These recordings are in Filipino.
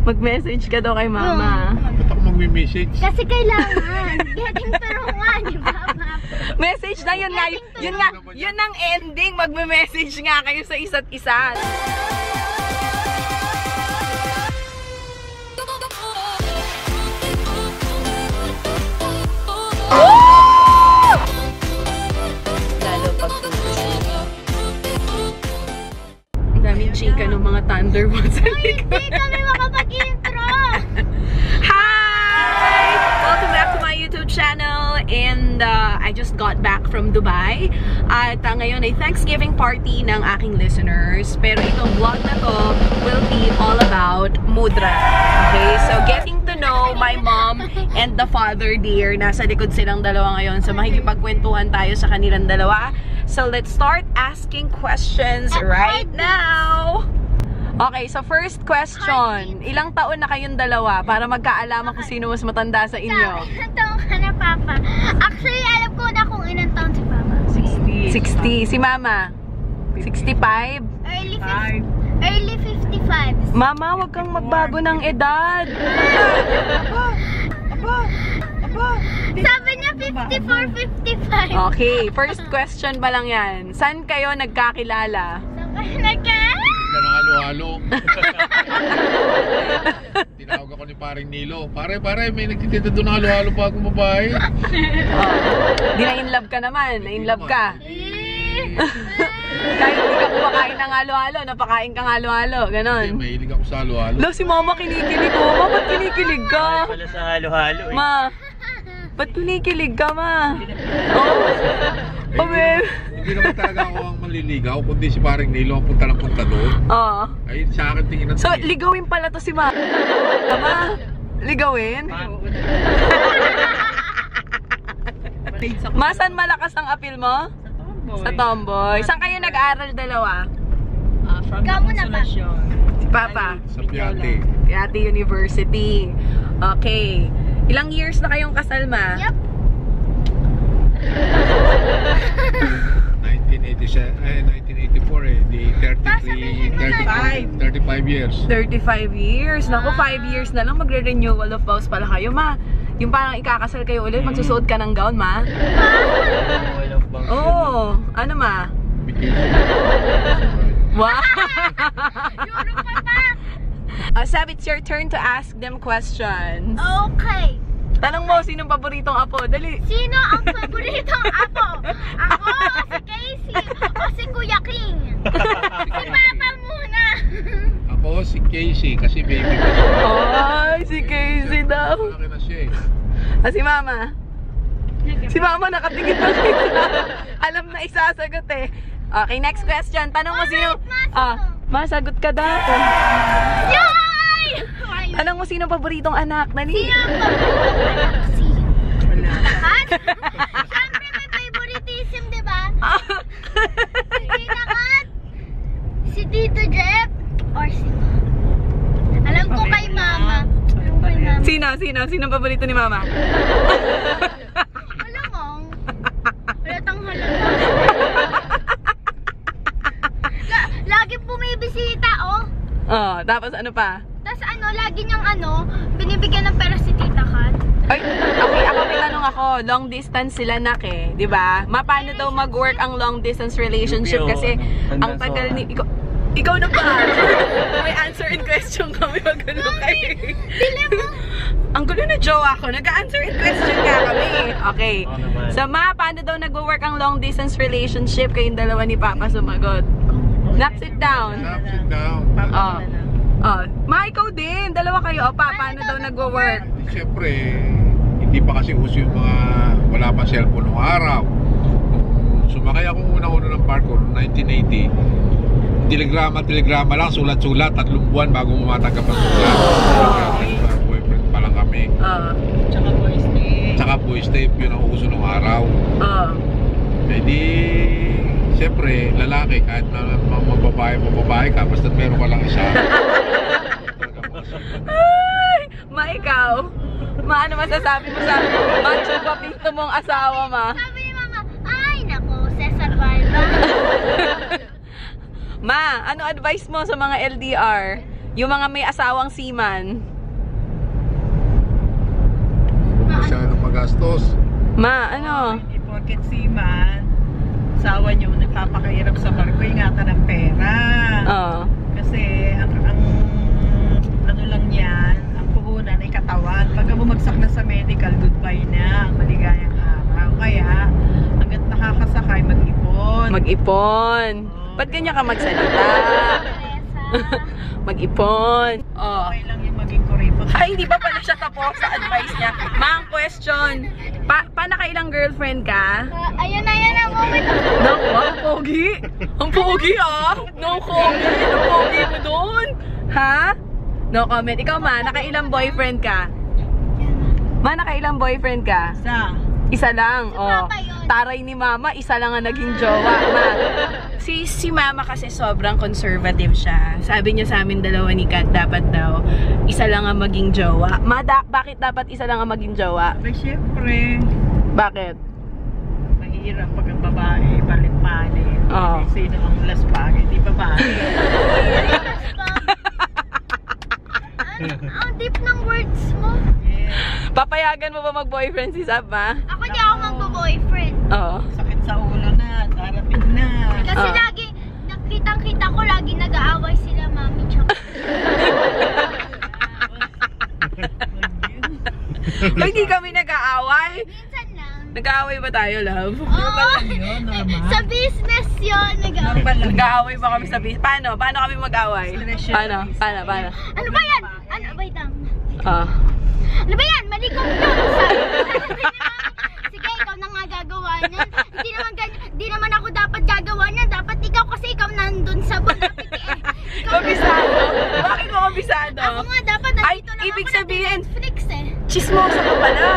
Mag-message ka daw kay mama. Ba't ako mag-message? Kasi kailangan. Getting through nga, di ba, Papa? Message na, yun nga. Yun ang ending. Magme-message nga kayo sa isa't isa. Daming chika ng mga Thunderbolts. Hindi kami makapag-intro! Hi! Welcome back to my YouTube channel. And I just got back from Dubai. At ngayon ay Thanksgiving party ng aking listeners. Pero itong vlog na to will be all about mudra. Okay? So getting to know my mom and the father dear. Nasa likod silang dalawa ngayon. So makikipagkwentuhan tayo sa kanilang dalawa. So let's start asking questions right now. Okay, so first question. Ilang taon na kayong dalawa para magkaalaman kung sino mas matanda sa inyo? Ilang taon ka na, Papa? Actually, alam ko na kung ilang taon si Papa. 60. Si Mama? 65? Early 55. Mama, wag kang magbago ng edad. Sabi niya 54, 55. Okay, first question pa lang yan. Saan kayo nagkakilala? Saan kayo nagkakilala? Halo-halo. Tinawag ako ni paring Nilo. Pare, may nagtitinda doon ng halo-halo pa akong babae. Di na-inlove ka naman. Na-inlove ka. Kahit hindi ka kumakain ng halo-halo, napakain kang halo-halo. Ganon. Hindi, mahilig ako sa halo-halo. Lo, si Mama kinikilig ko. Ma, ba't kinikilig ka? Wala sa halo-halo eh. Ma, ba't kinikilig ka, Ma? Oh, babe. Hindi naman talaga ako ang manliligaw, kundi si paring Nilo ang punta ng punta doon. Oo. Ay, sa akin tingin na So, ligawin pala to si Ma. Ma, ligawin? Ma, saan malakas ang appeal mo? Sa Tomboy. Saan kayo nag-aral dalawa? From Ikaw muna pa. Si Papa? sa Piate. Piate University. Okay. Ilang years na kayong kasal, Ma? Yup. 1984 eh, di 35 years. 35 years. Naku, 5 years na lang magre-renewal of vows pala kayo, Ma. Yung parang ikakasal kayo ulit, magsusuot ka ng gown, Ma? Oo. Ano, Ma? Wow! Europe pa pa. Sab, it's your turn to ask them questions. Okay. Tanong mo, sinong paboritong apo? Dali. Sino ang paboritong apo? Ako, si Casey, o si Kuya King? Si Papa muna. Ako si Casey kasi baby ko siya. Ay, si Casey daw. Malaki na siya eh. Si Mama. Si Mama nakatingin pa siya. Alam na isasagot eh. Okay, next question. Tanong mo sino... masagot ka daw. Yay! Tanong mo sino paboritong anak. Dali. Sino ang paboritong anak? Si... At, siyempre may favoritism, di ba? Si Tita Kat, si Tito Jeff, or si Mama. Alam ko kay Mama. Sino paborito ni Mama? Malamang. Halatang halata. Lagi bumibisita, oh. Oh, tapos ano pa? Tapos lagi niyang binibigyan ng pera si Tita Kat. Ay, okay, ako may tanong ako. Long distance sila nak eh, di ba? Paano daw mag-work ang long distance relationship kasi ang tagal ni... Ikaw na ba? May answer in question kami, magano kayo. Dili mo. Ang gulo na jowa ko, nag-answer in question nga kami. Okay. So Ma, paano daw nag-work ang long distance relationship? Kayong dalawa ni Papa sumagot. Knock it down. Knock it down. Ma, ikaw din. Dalawa kayo. Paano daw nag-work? Siyempre, hindi pa kasi uso yung mga wala pa cellphone noong araw. Sumakay ako una-una ng barko noong 1980. Telegrama lang, sulat-sulat, 3 buwan bago matanggap ang sulat. Boyfriend pa lang kami. Tsaka boys tape, yun ang uso noong araw. Eh di, siyempre, lalaki, kahit na mababae ka, basta meron ka lang isa. Ay, Ma, ikaw? Ma, ano masasabi mo sa macho papito mong asawa, Ma? Sabi ni Mama, ay nako, Cesar Valva. Ma, ano advice mo sa mga LDR? Yung mga may asawang seaman. Masyadong magastos. Ma, ano? Hindi porket seaman, asawa niyo nagpapakahirap sa barko, ingatan ng pera. Oo. Kasi ang ano lang yan, ang puhunan ay katawan. Pagka bumagsak na sa medical, goodbye na ang maligayang araw. Kaya, hanggat nakakasakay, mag-ipon. Mag-ipon. Ba't ganyan ka magsalita? Mag-ipon. Oh. Okay lang yung maging kuripot. Ay, hindi pa pala siya tapos sa advice niya. Mang, question. Paano ka ilang girlfriend ka? Ayun na yan ang moment. Naku, ang pogi. Ang pogi ah. No comment. Ang pogi mo doon. Ha? No comment. Ikaw ma, nakailang boyfriend ka? Ma, nakailang boyfriend ka? Sa? Isa lang. Oh. Papa yun. Taray ni mama, isa lang ang naging jowa. Ma. Si mama kasi sobrang conservative siya. Sabi niya sa amin dalawa ni Kat, dapat daw isa lang ang maging jowa. Ma, bakit dapat isa lang ang maging jowa? Ay, syempre. Bakit? Mahirap pag ang babae, palit-palit. Oo. Sino ang laspag? Hindi babae. Ang deep ng words mo. Yeah. Papayagan mo ba mag-boyfriend si Sab, ma? Ako di ako magbo-boyfriend. Oo. Sakit sa ulo na, darating na. Kasi Ah. lagi, nakitang-kita ko lagi nag-aaway sila mami tsaka. Ay, hindi kami nag-aaway. Minsan lang. Nag-aaway ba tayo, love? Oo. Yun, normal. Sa business yun, nag-aaway. Normal lang. Nag-aaway ba kami sa business? Paano? Paano kami mag-aaway? Stress yun. Paano? Paano? Ano ba yan? Ano ba yan? Ah. Ano ba yan? Malikong yun. Sabi ni mami, sige, ikaw na nga gagawa niyan. Hindi naman ako dapat gagawa niyan. Dapat ikaw kasi ikaw nandun sa malapit eh. Ikaw Kabisado? Bakit mo kabisado? Ako nga dapat Ay, nandito lang ibig ako sabihin, Netflix eh. chismosa ka pala.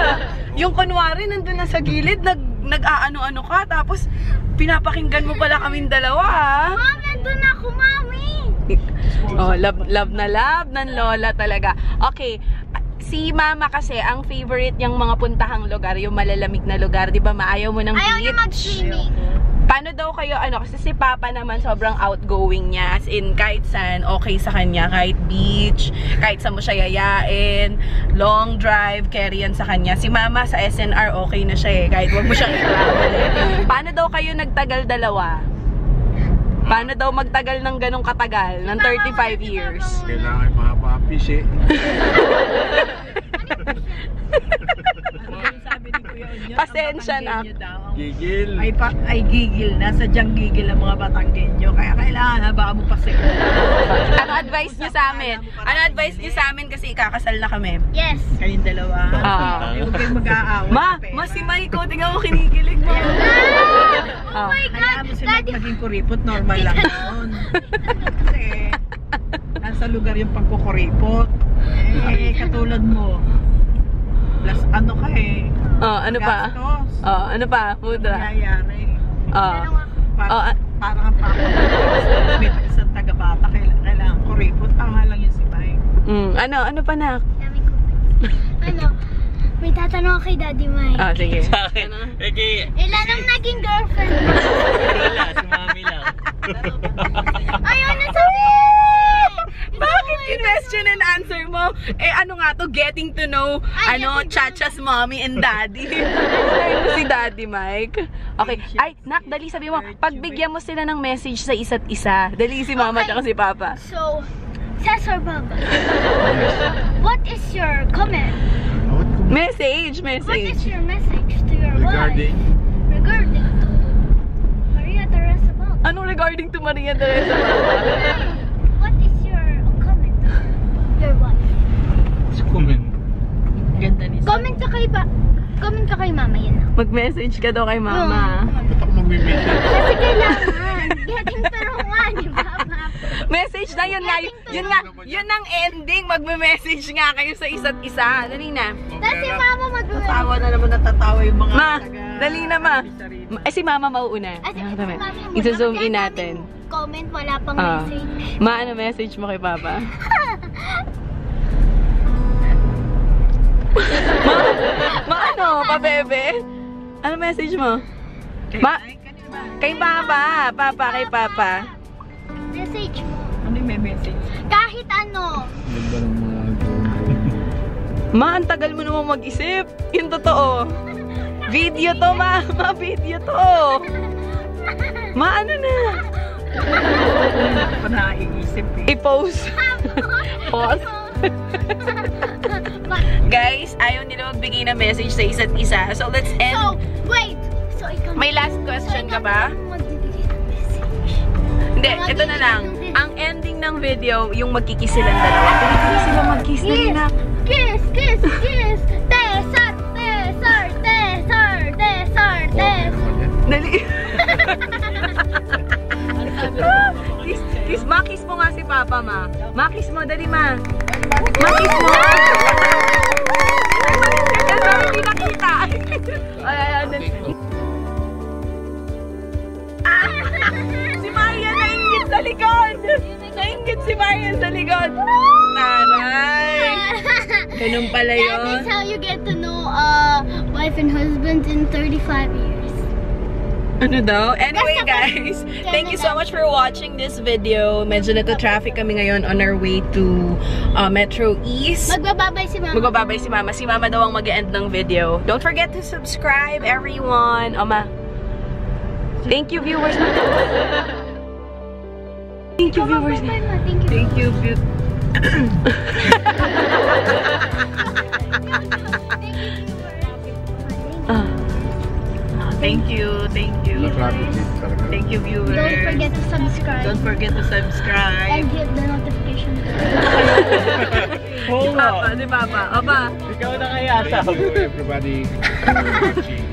Yung kunwari, nandun na sa gilid, nag-aano-ano ka, tapos pinapakinggan mo pala kaming dalawa, ha? Mom, nandun ako, mami. Oh, love na love ng lola talaga. Okay, si mama kasi, ang favorite niyang mga puntahang lugar, yung malalamig na lugar, di ba? Maayaw mo ng Ayaw beach. niya mag-swimming. Paano daw kayo, kasi si Papa naman sobrang outgoing niya, as in kahit saan, okay sa kanya, kahit beach, kahit saan mo siya yayain, long drive, carry yan sa kanya. Si Mama sa SNR, okay na siya eh, kahit wag mo siyang i-travel eh. Paano daw kayo nagtagal dalawa? Paano daw magtagal ng ganong katagal, ng 35 years? Kailangan mahaba ang fish eh. Ano yung sabi ni Kuya Onyo? Pasensya na. Ang Batanggenyo daw. Gigil. Ay gigil na. Sadyang gigil ang mga Batanggenyo. Kaya kailangan habaan mo pa sila. Ano advice niyo sa amin? Ano advice niyo sa amin kasi ikakasal na kami? Yes. Kayong dalawa. Huwag kayong mag-aaway. Ma, si Maiko, tingnan mo, kinikilig mo. Oh my Hayaan God. mo si Mike maging kuripot, normal lang yun. Kasi, nasa lugar yung pagkukuripot. Eh, katulad mo. Plus, ano ka eh. Oh, ano pa? Gastos. Oh, ano pa? Mudra. Nangyayari. Oh. Parang ang papa. May isang taga-bata. Kailangan kuripot. Tama lang yun si Mike. Ano pa na? Dami ko. Ano? May tatanong kay Daddy Mike. Oh, sige. Sa akin, Ilan ang naging girlfriend mo? wala, si mami lang. Ayaw na sabihin! Bakit question and answer mo? Eh, ano nga to? Getting to know, Ay, Chacha's mommy and daddy. Ano si Daddy Mike? Okay. Ay, Nak, dali sabi mo, pagbigyan mo sila ng message sa isa't isa. Dali si Mama Okay. at si Papa. So, Cesar Baba, what is your comment? Message. What is your message to your Regarding? wife? Regarding to Maria Teresa Baba. Anong regarding to Maria Teresa Baba? What is your comment to your wife? Comment. Ganda ni Comment ka kay Mama, yun lang. Mag-message ka daw kay Mama. Ba't ako mag-message? Kasi kailangan. Getting tulungan, di ba, Papa? Message na yun nga. Yun ang ending. Magme-message nga kayo sa isa't isa. Dali na. Tapos si Mama mag-uwi. Tawa na naman natatawa yung mga Ma, dali na, Ma. Eh, si Mama mauuna. I-zoom in natin. Comment, wala pang Ah. message. Ma, ano message mo kay Papa? Ma, ano? Pa-bebe? Ano message mo? Kay Papa. Papa, kay Papa. Message mo. Ano yung may message? Kahit kahit ano. Ganda ng mga Ma, ang tagal mo naman mag-isip. Yung totoo. Video to, ma. Ma, video to. Ma, ano na? Hindi ko na iisip eh. I-post. Pause. Guys, ayaw nila magbigay ng message sa isa't isa. So, let's end. So, wait. So, ikaw May last question ka ba? magbibigay ng message. Hindi, ito na lang. Ang ending ng video, yung magkikiss silang dalawa. Hindi sila mag-kiss na rin na. Kiss, kiss, kiss. Tesar, tesar, tesar, tesar, tesar. Dali. Kiss, ma-kiss mo nga si Papa, ma. Ma-kiss mo, dali, ma. Ma-kiss mo. Kasi hindi nakita. Ay, dali. Si Marian nainggit sa likod. Nainggit si Marian sa likod. Taray. Ganun pala yun. That is how you get to know wife and husband in 35 years. Ano daw? Anyway, guys, thank you so much for watching this video. Medyo nata-traffic kami ngayon on our way to Metro East. Magbababay si Mama. Magbababay si Mama. Si Mama daw ang mag-end ng video. Don't forget to subscribe, everyone. Oma. Thank you, viewers. Thank you, viewers. Thank you. Thank you. Thank you. Thank you. Thank you, viewers. Don't forget to subscribe. Don't forget to subscribe. And hit the notification bell. Si Papa, si Papa. Opa. Ikaw na kaya, Sam. Everybody watching.